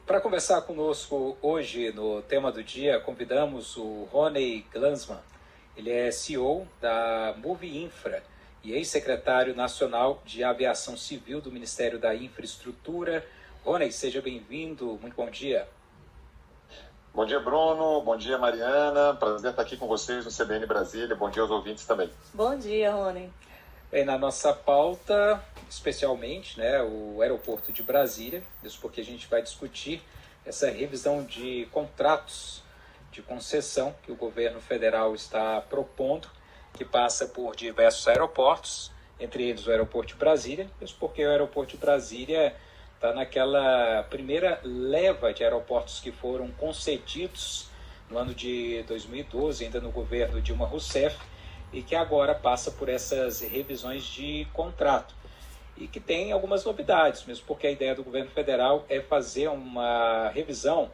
Para conversar conosco hoje no tema do dia, convidamos o Rony Glanzman. Ele é CEO da Move Infra e ex-secretário nacional de Aviação Civil do Ministério da Infraestrutura. Rony, seja bem-vindo. Muito bom dia. Bom dia, Bruno. Bom dia, Mariana. Prazer estar aqui com vocês no CBN Brasília. Bom dia aos ouvintes também. Bom dia, Rony. Bem, na nossa pauta, especialmente, o aeroporto de Brasília, isso porque a gente vai discutir essa revisão de contratos de concessão que o governo federal está propondo, que passa por diversos aeroportos, entre eles o aeroporto de Brasília, isso porque o aeroporto de Brasília está naquela primeira leva de aeroportos que foram concedidos no ano de 2012, ainda no governo Dilma Rousseff, e que agora passa por essas revisões de contrato. E que tem algumas novidades, mesmo porque a ideia do governo federal é fazer uma revisão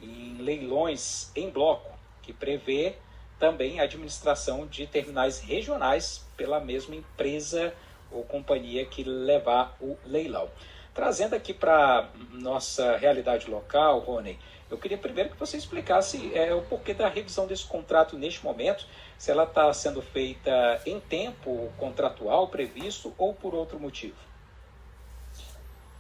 em leilões em bloco, que prevê também a administração de terminais regionais pela mesma empresa ou companhia que levar o leilão. Trazendo aqui para nossa realidade local, Rony, eu queria primeiro que você explicasse o porquê da revisão desse contrato neste momento, se ela está sendo feita em tempo contratual previsto ou por outro motivo.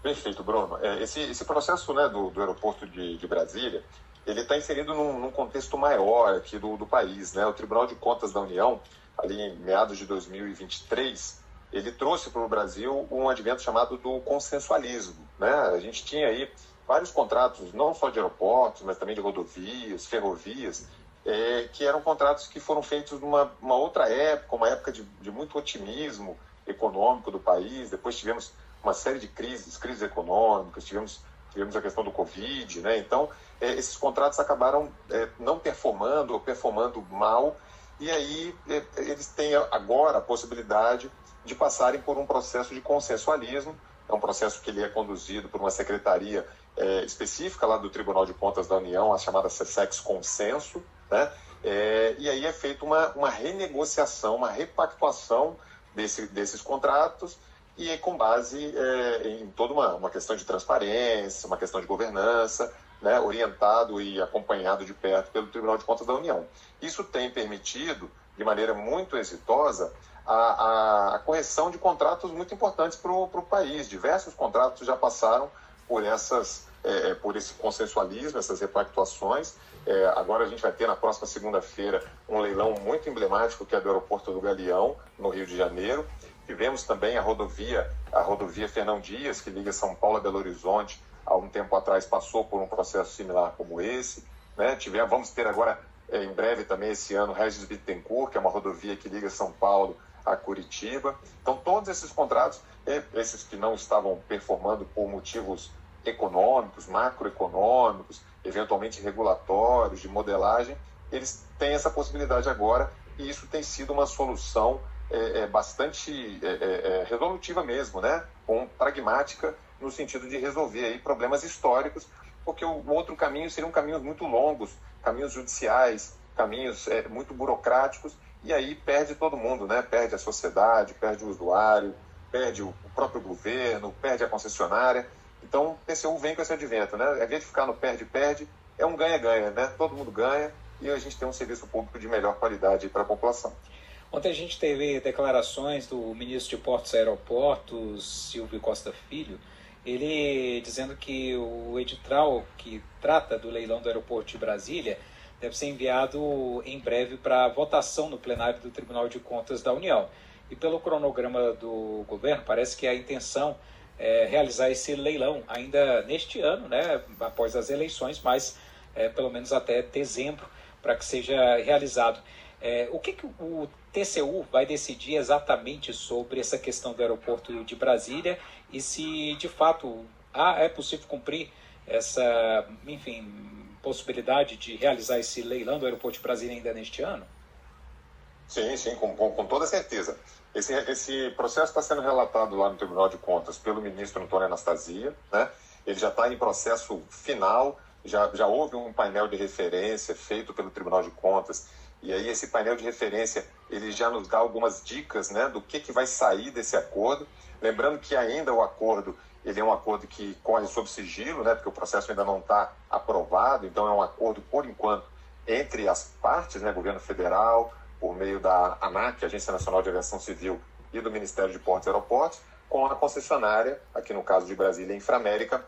Perfeito, Bruno. Esse processo do aeroporto de Brasília, ele está inserido num contexto maior aqui do país. O Tribunal de Contas da União, ali em meados de 2023, ele trouxe para o Brasil um advento chamado do consensualismo. A gente tinha aí vários contratos, não só de aeroportos, mas também de rodovias, ferrovias, que eram contratos que foram feitos numa outra época, uma época de muito otimismo econômico do país. Depois tivemos uma série de crises econômicas, tivemos a questão do Covid, Então, esses contratos acabaram não performando ou performando mal, e aí eles têm agora a possibilidade de passarem por um processo de consensualismo. É um processo que ele é conduzido por uma secretaria específica lá do Tribunal de Contas da União, a chamada SESEX Consenso, e aí é feita uma renegociação, uma repactuação desses contratos, e com base em toda uma questão de transparência, uma questão de governança, orientado e acompanhado de perto pelo Tribunal de Contas da União. Isso tem permitido, de maneira muito exitosa, a correção de contratos muito importantes para o país. Diversos contratos já passaram por esse consensualismo, essas repactuações. Agora a gente vai ter na próxima segunda-feira um leilão muito emblemático, que é do aeroporto do Galeão, no Rio de Janeiro. Tivemos também a rodovia Fernão Dias, que liga São Paulo a Belo Horizonte. Há um tempo atrás passou por um processo similar como esse. Vamos ter agora, em breve também esse ano, Regis Bittencourt, que é uma rodovia que liga São Paulo a Curitiba. Então, todos esses contratos, esses que não estavam performando por motivos econômicos, macroeconômicos, eventualmente regulatórios, de modelagem, eles têm essa possibilidade agora, e isso tem sido uma solução bastante resolutiva mesmo, pragmática, no sentido de resolver aí problemas históricos, porque o outro caminho seriam caminhos muito longos, caminhos judiciais, caminhos muito burocráticos, e aí perde todo mundo, Perde a sociedade, perde o usuário, perde o próprio governo, perde a concessionária. Então, o TCU vem com esse advento, Ao invés de ficar no perde-perde, é um ganha-ganha, Todo mundo ganha, e a gente tem um serviço público de melhor qualidade para a população. Ontem a gente teve declarações do ministro de Portos e Aeroportos, Silvio Costa Filho, ele dizendo que o edital que trata do leilão do aeroporto de Brasília deve ser enviado em breve para votação no plenário do Tribunal de Contas da União. E pelo cronograma do governo, parece que a intenção é realizar esse leilão ainda neste ano, após as eleições, mas pelo menos até dezembro, para que seja realizado. O que o TCU vai decidir exatamente sobre essa questão do aeroporto de Brasília e se, de fato, é possível cumprir essa, possibilidade de realizar esse leilão do aeroporto de Brasília ainda neste ano? Sim, com toda certeza. Esse processo está sendo relatado lá no Tribunal de Contas pelo ministro Antônio Anastasia, Ele já está em processo final, já houve um painel de referência feito pelo Tribunal de Contas, e aí esse painel de referência ele já nos dá algumas dicas, do que vai sair desse acordo. Lembrando que ainda o acordo ele é um acordo que corre sob sigilo, né, porque o processo ainda não está aprovado, então é um acordo, por enquanto, entre as partes, né, governo federal, por meio da ANAC, Agência Nacional de Aviação Civil, e do Ministério de Portos e Aeroportos, com a concessionária, aqui no caso de Brasília, Inframérica.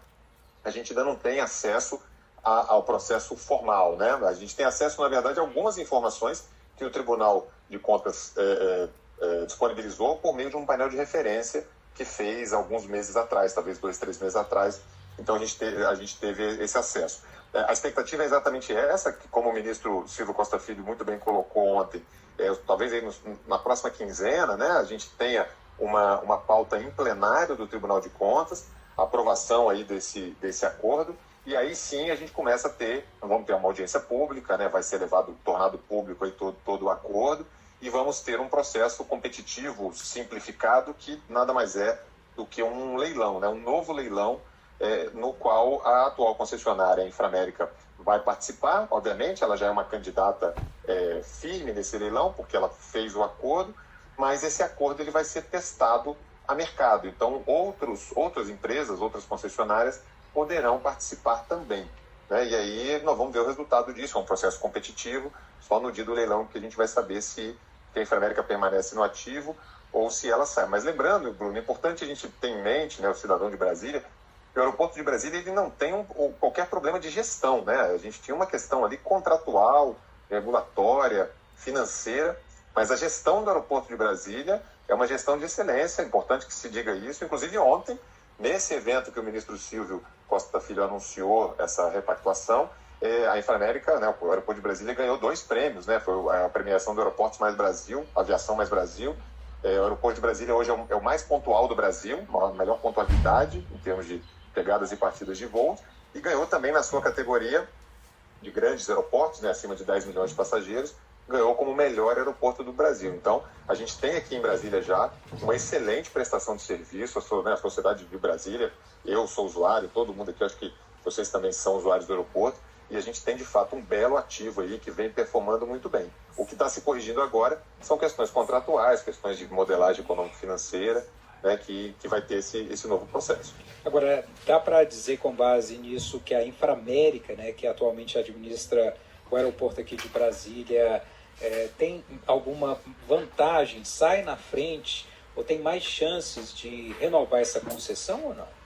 A gente ainda não tem acesso ao processo formal, né? A gente tem acesso, na verdade, a algumas informações que o Tribunal de Contas disponibilizou por meio de um painel de referência que fez alguns meses atrás, talvez 2, 3 meses atrás. Então a gente teve esse acesso. A expectativa é exatamente essa, que como o ministro Silvio Costa Filho muito bem colocou ontem, talvez aí na próxima quinzena, né, a gente tenha uma pauta em plenário do Tribunal de Contas, a aprovação aí desse acordo, e aí sim a gente começa a vamos ter uma audiência pública, né, vai ser tornado público aí todo o acordo, e vamos ter um processo competitivo simplificado que nada mais é do que um leilão, né, um novo leilão, no qual a atual concessionária, a Inframérica, vai participar. Obviamente, ela já é uma candidata firme nesse leilão, porque ela fez o acordo, mas esse acordo ele vai ser testado a mercado. Então, outras empresas, outras concessionárias poderão participar também, né? E aí nós vamos ver o resultado disso. É um processo competitivo, só no dia do leilão que a gente vai saber se a Inframérica permanece no ativo ou se ela sai. Mas lembrando, Bruno, é importante a gente ter em mente, né, o cidadão de Brasília, que o aeroporto de Brasília ele não tem qualquer problema de gestão, né? A gente tinha uma questão ali contratual, regulatória, financeira, mas a gestão do aeroporto de Brasília é uma gestão de excelência, é importante que se diga isso. Inclusive ontem, nesse evento que o ministro Silvio Costa Filho anunciou essa repactuação, a Inframérica, né, o aeroporto de Brasília, ganhou 2 prêmios, né? Foi a premiação do Aeroportos Mais Brasil, Aviação Mais Brasil. O aeroporto de Brasília hoje é o mais pontual do Brasil, a melhor pontualidade em termos de pegadas e partidas de voo, e ganhou também na sua categoria de grandes aeroportos, né, acima de 10 milhões de passageiros, ganhou como o melhor aeroporto do Brasil. Então, a gente tem aqui em Brasília já uma excelente prestação de serviço, a Sociedade de Brasília, eu sou usuário, todo mundo aqui, acho que vocês também são usuários do aeroporto, e a gente tem, de fato, um belo ativo aí que vem performando muito bem. O que está se corrigindo agora são questões contratuais, questões de modelagem econômico-financeira, né, que vai ter esse novo processo. Agora, dá para dizer com base nisso que a Inframérica, né, que atualmente administra o aeroporto aqui de Brasília, tem alguma vantagem, sai na frente, ou tem mais chances de renovar essa concessão ou não?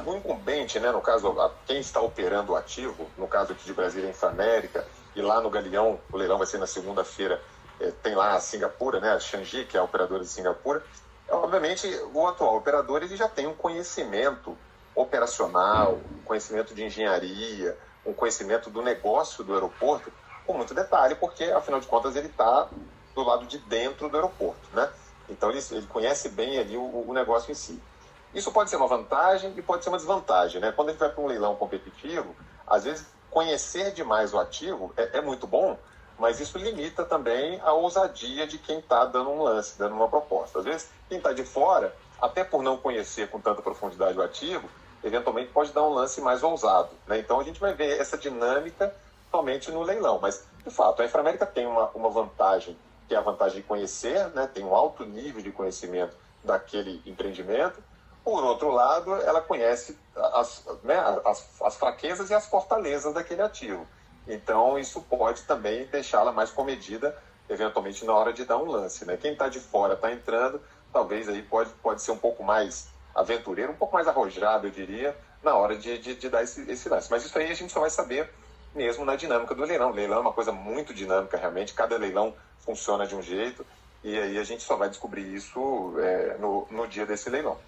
O incumbente, né, no caso, quem está operando o ativo, no caso aqui de Brasília, a Inframérica, e lá no Galeão, o leilão vai ser na segunda-feira, tem lá a Singapura, né, a Changi, que é a operadora de Singapura. Obviamente, o atual operador ele já tem um conhecimento operacional, um conhecimento de engenharia, um conhecimento do negócio do aeroporto, com muito detalhe, porque, afinal de contas, ele está do lado de dentro do aeroporto, né? Então, ele conhece bem ali o negócio em si. Isso pode ser uma vantagem e pode ser uma desvantagem, né? Quando a gente vai para um leilão competitivo, às vezes, conhecer demais o ativo é muito bom, mas isso limita também a ousadia de quem está dando um lance, dando uma proposta. Às vezes, quem está de fora, até por não conhecer com tanta profundidade o ativo, eventualmente pode dar um lance mais ousado, né? Então, a gente vai ver essa dinâmica somente no leilão. Mas, de fato, a Inframérica tem uma vantagem, que é a vantagem de conhecer, né? Tem um alto nível de conhecimento daquele empreendimento. Por outro lado, ela conhece as fraquezas e as fortalezas daquele ativo. Então, isso pode também deixá-la mais comedida, eventualmente, na hora de dar um lance, né? Quem está de fora está entrando, talvez aí pode ser um pouco mais aventureiro, um pouco mais arrojado, eu diria, na hora de dar esse lance. Mas isso aí a gente só vai saber mesmo na dinâmica do leilão. O leilão é uma coisa muito dinâmica, realmente. Cada leilão funciona de um jeito, e aí a gente só vai descobrir isso no dia desse leilão.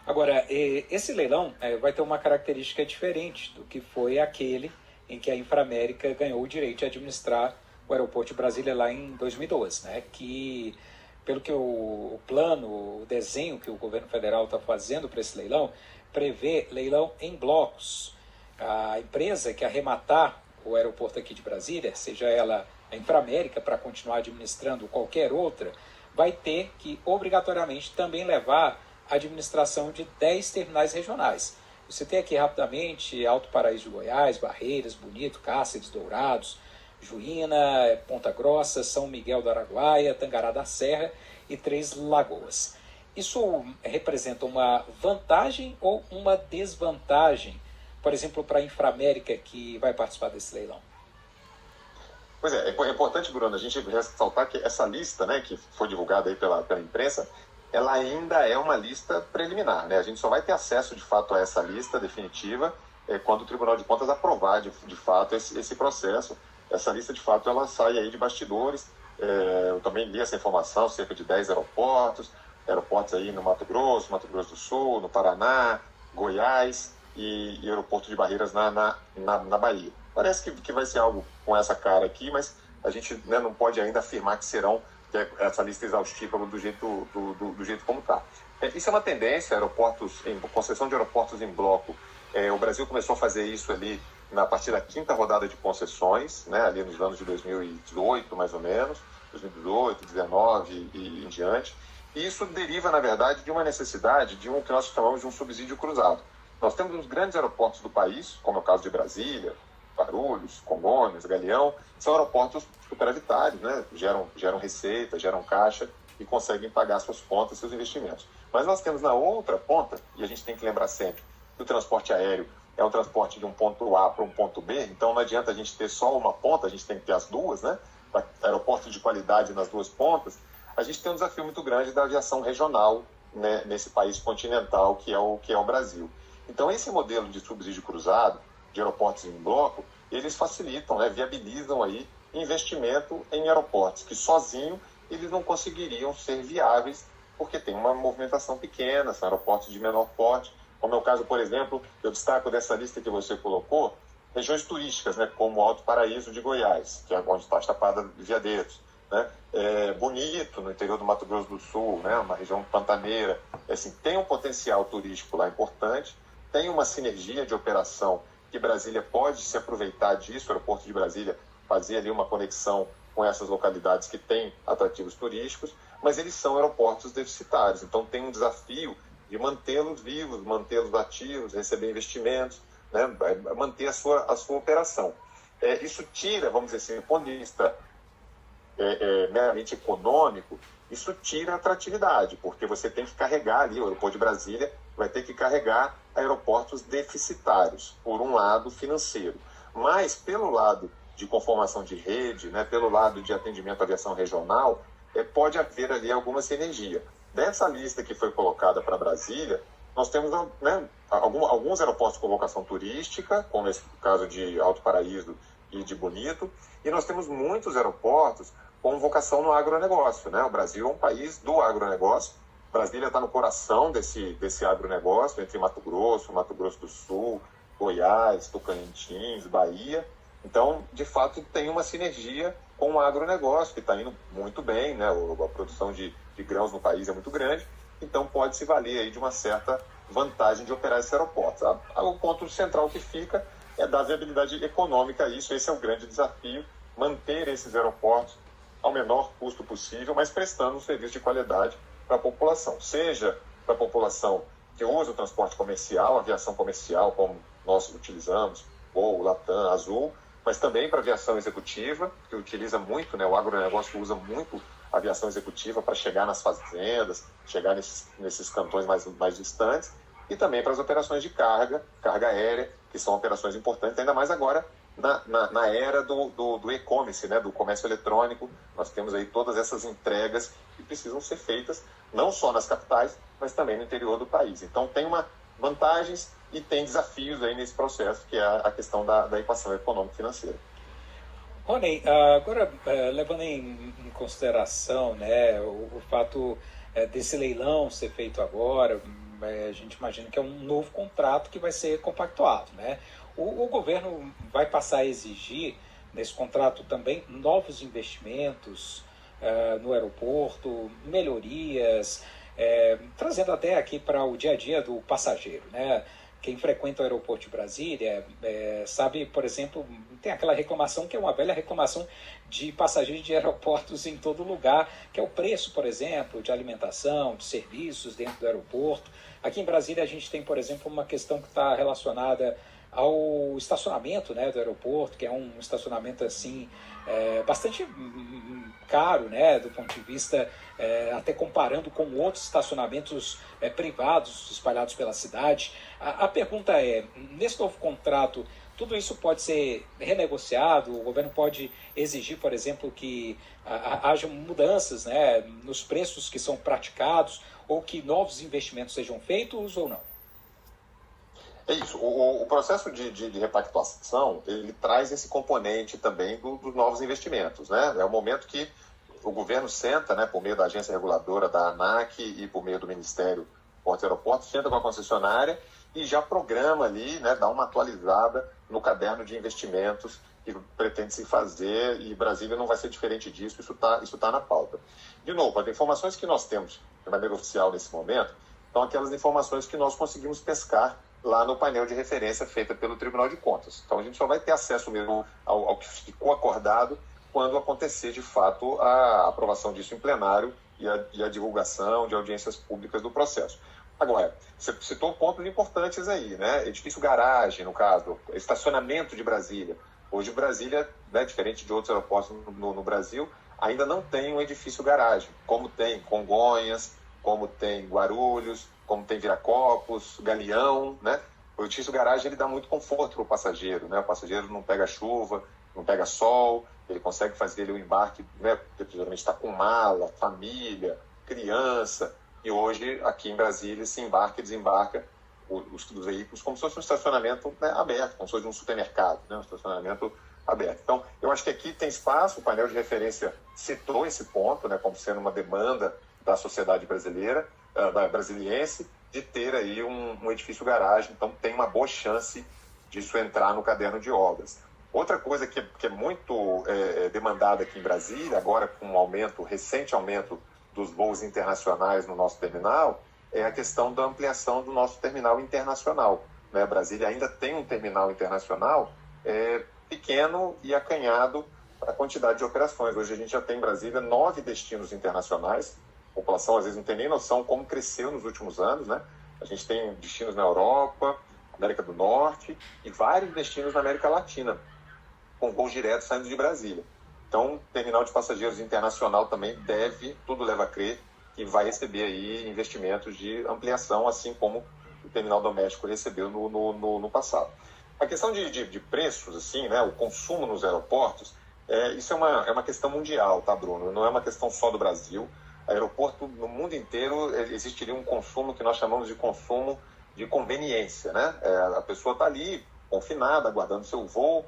Agora, esse leilão vai ter uma característica diferente do que foi aquele em que a Inframérica ganhou o direito de administrar o aeroporto de Brasília lá em 2012, né? Que, pelo que o plano, o desenho que o governo federal está fazendo para esse leilão, prevê leilão em blocos. A empresa que arrematar o aeroporto aqui de Brasília, seja ela a Inframérica, para continuar administrando qualquer outra, vai ter que obrigatoriamente também levar a administração de 10 terminais regionais. Você tem aqui rapidamente Alto Paraíso de Goiás, Barreiras, Bonito, Cáceres, Dourados, Juína, Ponta Grossa, São Miguel do Araguaia, Tangará da Serra e Três Lagoas. Isso representa uma vantagem ou uma desvantagem, por exemplo, para a Inframérica, que vai participar desse leilão? Pois é importante, Bruno, a gente ressaltar que essa lista, né, que foi divulgada aí pela imprensa, ela ainda é uma lista preliminar, né? A gente só vai ter acesso, de fato, a essa lista definitiva quando o Tribunal de Contas aprovar, de fato, esse processo. Essa lista, de fato, ela sai aí de bastidores. Eu também li essa informação, cerca de 10 aeroportos aí no Mato Grosso do Sul, no Paraná, Goiás e aeroporto de Barreiras na Bahia. Parece que vai ser algo com essa cara aqui, mas a gente, né, não pode ainda afirmar que essa lista exaustiva do jeito como está. Isso é uma tendência, concessão de aeroportos em bloco. O Brasil começou a fazer isso ali a partir da 5ª rodada de concessões, né, ali nos anos de 2018, mais ou menos, 2018, 2019 e em diante. E isso deriva, na verdade, de uma necessidade de que nós chamamos de um subsídio cruzado. Nós temos uns grandes aeroportos do país, como é o caso de Brasília, Guarulhos, Congonhas, Galeão, são aeroportos superavitários, né? Geram receita, geram caixa e conseguem pagar suas contas, seus investimentos. Mas nós temos na outra ponta, e a gente tem que lembrar sempre, que o transporte aéreo é um transporte de um ponto A para um ponto B, então não adianta a gente ter só uma ponta, a gente tem que ter as duas, né? Aeroportos de qualidade nas duas pontas. A gente tem um desafio muito grande da aviação regional, né, nesse país continental que é o Brasil. Então esse modelo de subsídio cruzado, de aeroportos em bloco, eles facilitam, né, viabilizam aí investimento em aeroportos que sozinho eles não conseguiriam ser viáveis porque tem uma movimentação pequena, são aeroportos de menor porte, como é o caso, por exemplo, eu destaco dessa lista que você colocou, regiões turísticas, né, como o Alto Paraíso de Goiás, que é onde está a Chapada de Veadeiros, né? Bonito, no interior do Mato Grosso do Sul, né, uma região pantaneira, assim, tem um potencial turístico lá importante, tem uma sinergia de operação que Brasília pode se aproveitar disso, o aeroporto de Brasília fazer ali uma conexão com essas localidades que têm atrativos turísticos, mas eles são aeroportos deficitários, então tem um desafio de mantê-los vivos, mantê-los ativos, receber investimentos, né, manter a sua operação. Isso tira, vamos dizer assim, do ponto de vista meramente econômico, isso tira a atratividade, porque você tem que carregar ali, o aeroporto de Brasília vai ter que carregar aeroportos deficitários, por um lado financeiro, mas pelo lado de conformação de rede, né, pelo lado de atendimento à aviação regional, pode haver ali alguma sinergia. Dessa lista que foi colocada para Brasília, nós temos, né, alguns aeroportos com vocação turística, como esse caso de Alto Paraíso e de Bonito, e nós temos muitos aeroportos com vocação no agronegócio, né? O Brasil é um país do agronegócio. Brasília está no coração desse agronegócio, entre Mato Grosso do Sul, Goiás, Tocantins, Bahia. Então, de fato, tem uma sinergia com o agronegócio, que está indo muito bem, né? A produção de grãos no país é muito grande, então pode se valer aí de uma certa vantagem de operar esses aeroportos. O ponto central que fica é dar viabilidade econômica a isso. Esse é o grande desafio, manter esses aeroportos ao menor custo possível, mas prestando um serviço de qualidade para a população, seja para a população que usa o transporte comercial, aviação comercial, como nós utilizamos, Gol, Latam, Azul, mas também para a aviação executiva, que utiliza muito, né, o agronegócio usa muito a aviação executiva para chegar nas fazendas, chegar nesses cantões mais distantes, e também para as operações de carga aérea, que são operações importantes, ainda mais agora na era do e-commerce, né, do comércio eletrônico. Nós temos aí todas essas entregas que precisam ser feitas, não só nas capitais, mas também no interior do país. Então tem vantagens e tem desafios aí nesse processo, que é a questão da equação econômico-financeira. Rony, agora levando em consideração, né, o fato desse leilão ser feito agora, a gente imagina que é um novo contrato que vai ser compactuado, né? O governo vai passar a exigir nesse contrato também novos investimentos no aeroporto, melhorias, trazendo até aqui para o dia a dia do passageiro, né? Quem frequenta o aeroporto de Brasília sabe, por exemplo, tem aquela reclamação que é uma velha reclamação de passageiros de aeroportos em todo lugar, que é o preço, por exemplo, de alimentação, de serviços dentro do aeroporto. Aqui em Brasília a gente tem, por exemplo, uma questão que está relacionada ao estacionamento, né, do aeroporto, que é um estacionamento assim bastante caro, né, do ponto de vista, até comparando com outros estacionamentos privados espalhados pela cidade. A pergunta é, nesse novo contrato, tudo isso pode ser renegociado? O governo pode exigir, por exemplo, que haja mudanças, né, nos preços que são praticados, ou que novos investimentos sejam feitos ou não? É isso. O processo de repactuação, ele traz esse componente também dos novos investimentos, né? É o momento que o governo senta, né, por meio da agência reguladora da ANAC e por meio do Ministério Portos e Aeroportos, senta com a concessionária e já programa ali, né, dá uma atualizada no caderno de investimentos que pretende se fazer, e Brasília não vai ser diferente disso, isso tá na pauta. De novo, as informações que nós temos de maneira oficial nesse momento são aquelas informações que nós conseguimos pescar lá no painel de referência feita pelo Tribunal de Contas. Então a gente só vai ter acesso mesmo ao que ficou acordado quando acontecer de fato a aprovação disso em plenário e a divulgação de audiências públicas do processo. Agora, você citou pontos importantes aí, né? Edifício garagem, no caso, estacionamento de Brasília. Hoje Brasília, né, diferente de outros aeroportos no Brasil, ainda não tem um edifício garagem, como tem Congonhas, como tem Guarulhos, como tem Viracopos, Galeão, né? O edifício garagem, ele dá muito conforto para o passageiro, né? O passageiro não pega chuva, não pega sol, ele consegue fazer o embarque, né? Porque geralmente está com mala, família, criança, e hoje aqui em Brasília se embarca e desembarca os veículos como se fosse um estacionamento, né, aberto, como se fosse um supermercado, né? Um estacionamento aberto. Então, eu acho que aqui tem espaço, o painel de referência citou esse ponto, né, como sendo uma demanda da sociedade brasileira, da brasiliense, de ter aí um edifício garagem. Então tem uma boa chance disso entrar no caderno de obras. Outra coisa que é muito demandada aqui em Brasília, agora com um recente aumento dos voos internacionais no nosso terminal, é a questão da ampliação do nosso terminal internacional, né? Brasília ainda tem um terminal internacional pequeno e acanhado para a quantidade de operações. Hoje a gente já tem em Brasília 9 destinos internacionais. A população às vezes não tem nem noção como cresceu nos últimos anos, né? A gente tem destinos na Europa, América do Norte e vários destinos na América Latina, com voos diretos saindo de Brasília. Então, o terminal de passageiros internacional também tudo leva a crer, que vai receber aí investimentos de ampliação, assim como o terminal doméstico recebeu no passado. A questão de preços, assim, né, o consumo nos aeroportos, isso é uma questão mundial, tá, Bruno? Não é uma questão só do Brasil. Aeroporto, no mundo inteiro, existiria um consumo que nós chamamos de consumo de conveniência, né? A pessoa está ali, confinada, aguardando seu voo,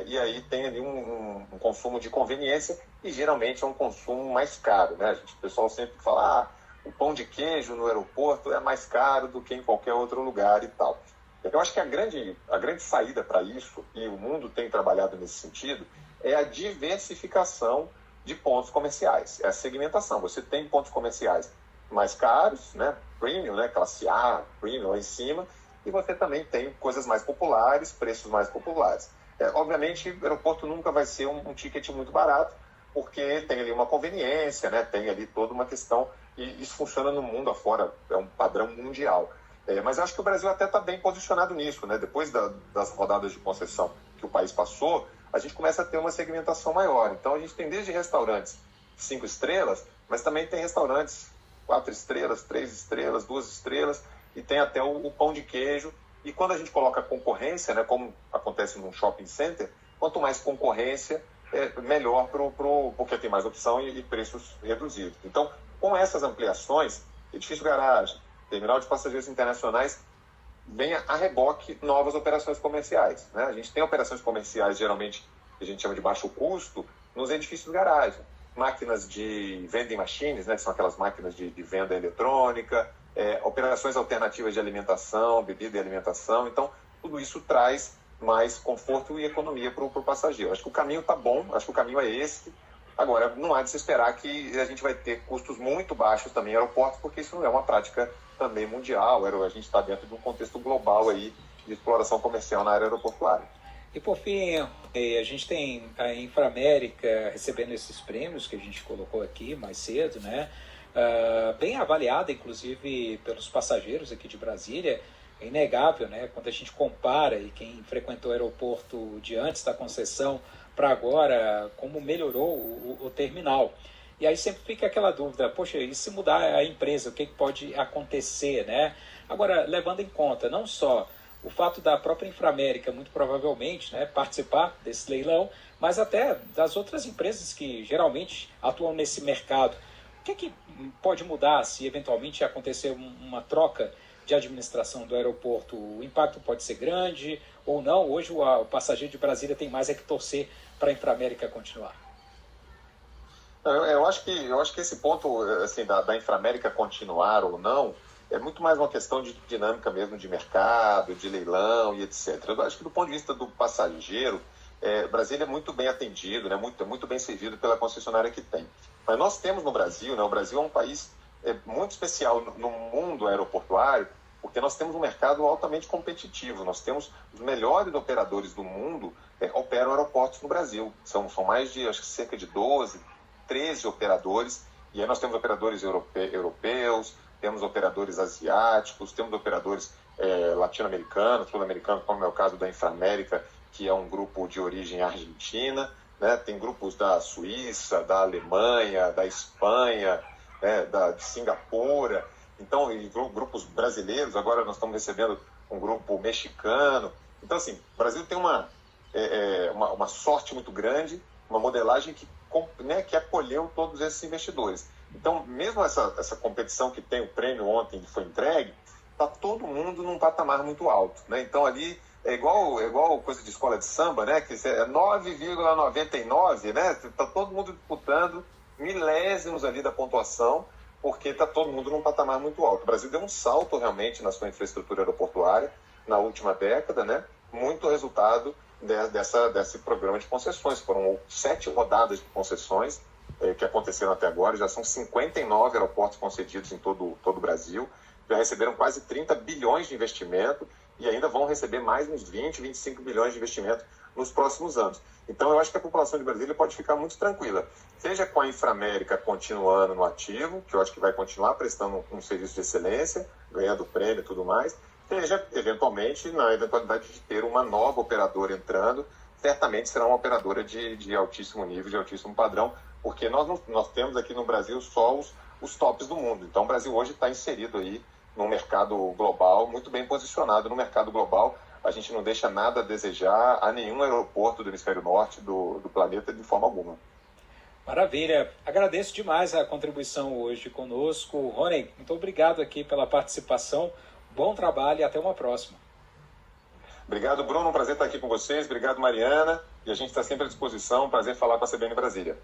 e aí tem ali um consumo de conveniência, e geralmente é um consumo mais caro, né? O pessoal sempre fala, o pão de queijo no aeroporto é mais caro do que em qualquer outro lugar e tal. Eu acho que a grande saída para isso, e o mundo tem trabalhado nesse sentido, é a diversificação de pontos comerciais, é a segmentação. Você tem pontos comerciais mais caros, né? Premium, né? Classe A, Premium lá em cima, e você também tem coisas mais populares, preços mais populares. Obviamente, o aeroporto nunca vai ser um ticket muito barato, porque tem ali uma conveniência, né? Tem ali toda uma questão, e isso funciona no mundo afora, é um padrão mundial. Mas eu acho que o Brasil até está bem posicionado nisso, né? Depois das rodadas de concessão que o país passou, a gente começa a ter uma segmentação maior. Então, a gente tem desde restaurantes 5 estrelas, mas também tem restaurantes 4 estrelas, 3 estrelas, 2 estrelas, e tem até o pão de queijo. E quando a gente coloca concorrência, né, como acontece num shopping center, quanto mais concorrência, melhor porque tem mais opção e preços reduzidos. Então, com essas ampliações, edifício garagem, terminal de passageiros internacionais, vem a reboque novas operações comerciais, né? A gente tem operações comerciais, geralmente, que a gente chama de baixo custo, nos edifícios garagem. Máquinas de vending machines, né, que são aquelas máquinas de venda eletrônica, operações alternativas de alimentação, bebida e alimentação. Então, tudo isso traz mais conforto e economia para o passageiro. Acho que o caminho está bom, acho que o caminho é esse. Agora, não há de se esperar que a gente vai ter custos muito baixos também em aeroportos, porque isso não é uma prática também mundial. A gente está dentro de um contexto global aí de exploração comercial na área aeroportuária. E por fim, a gente tem a Inframérica recebendo esses prêmios que a gente colocou aqui mais cedo, né? Bem avaliada, inclusive, pelos passageiros aqui de Brasília. É inegável, né? Quando a gente compara, e quem frequentou o aeroporto de antes da concessão para agora, como melhorou o terminal. E aí sempre fica aquela dúvida, poxa, e se mudar a empresa, o que pode acontecer, né? Agora, levando em conta não só o fato da própria Inframérica, muito provavelmente, né, participar desse leilão, mas até das outras empresas que geralmente atuam nesse mercado. O que pode mudar se eventualmente acontecer uma troca de administração do aeroporto? O impacto pode ser grande ou não? Hoje o passageiro de Brasília tem mais é que torcer para a Inframérica continuar. Eu acho que esse ponto assim, da Inframérica continuar ou não é muito mais uma questão de dinâmica mesmo de mercado, de leilão e etc. Eu acho que do ponto de vista do passageiro, Brasília é muito bem atendido, né, muito bem servido pela concessionária que tem. Mas nós temos no Brasil, né, o Brasil é um país muito especial no mundo aeroportuário, porque nós temos um mercado altamente competitivo. Nós temos os melhores operadores do mundo operam aeroportos no Brasil. São mais de, acho que cerca de 12, 13 operadores, e aí nós temos operadores europeus, temos operadores asiáticos, temos operadores latino-americanos, sul-americanos, como é o caso da Inframérica, que é um grupo de origem argentina, né? Tem grupos da Suíça, da Alemanha, da Espanha, né? De Singapura, então, e grupos brasileiros. Agora nós estamos recebendo um grupo mexicano. Então, assim, o Brasil tem uma sorte muito grande, uma modelagem que acolheu todos esses investidores. Então, mesmo essa competição que tem o prêmio ontem que foi entregue, está todo mundo num patamar muito alto, né? Então, ali é igual coisa de escola de samba, né? Que é 9,99, né? Está todo mundo disputando milésimos ali da pontuação, porque está todo mundo num patamar muito alto. O Brasil deu um salto realmente na sua infraestrutura aeroportuária na última década, né? Muito resultado desse programa de concessões. Foram 7 rodadas de concessões que aconteceram até agora. Já são 59 aeroportos concedidos em todo o Brasil. Já receberam quase 30 bilhões de investimento e ainda vão receber mais uns 20, 25 bilhões de investimento nos próximos anos. Então, eu acho que a população de Brasília pode ficar muito tranquila. Seja com a Inframérica continuando no ativo, que eu acho que vai continuar prestando um serviço de excelência, ganhando prêmio e tudo mais, seja, eventualmente, na eventualidade de ter uma nova operadora entrando, certamente será uma operadora de altíssimo nível, de altíssimo padrão, porque nós temos aqui no Brasil só os tops do mundo. Então, o Brasil hoje está inserido aí num mercado global, muito bem posicionado no mercado global. A gente não deixa nada a desejar a nenhum aeroporto do hemisfério norte do planeta de forma alguma. Maravilha. Agradeço demais a contribuição hoje conosco. Rony, muito obrigado aqui pela participação. Bom trabalho e até uma próxima. Obrigado, Bruno. Um prazer estar aqui com vocês. Obrigado, Mariana. E a gente está sempre à disposição. Um prazer falar com a CBN Brasília.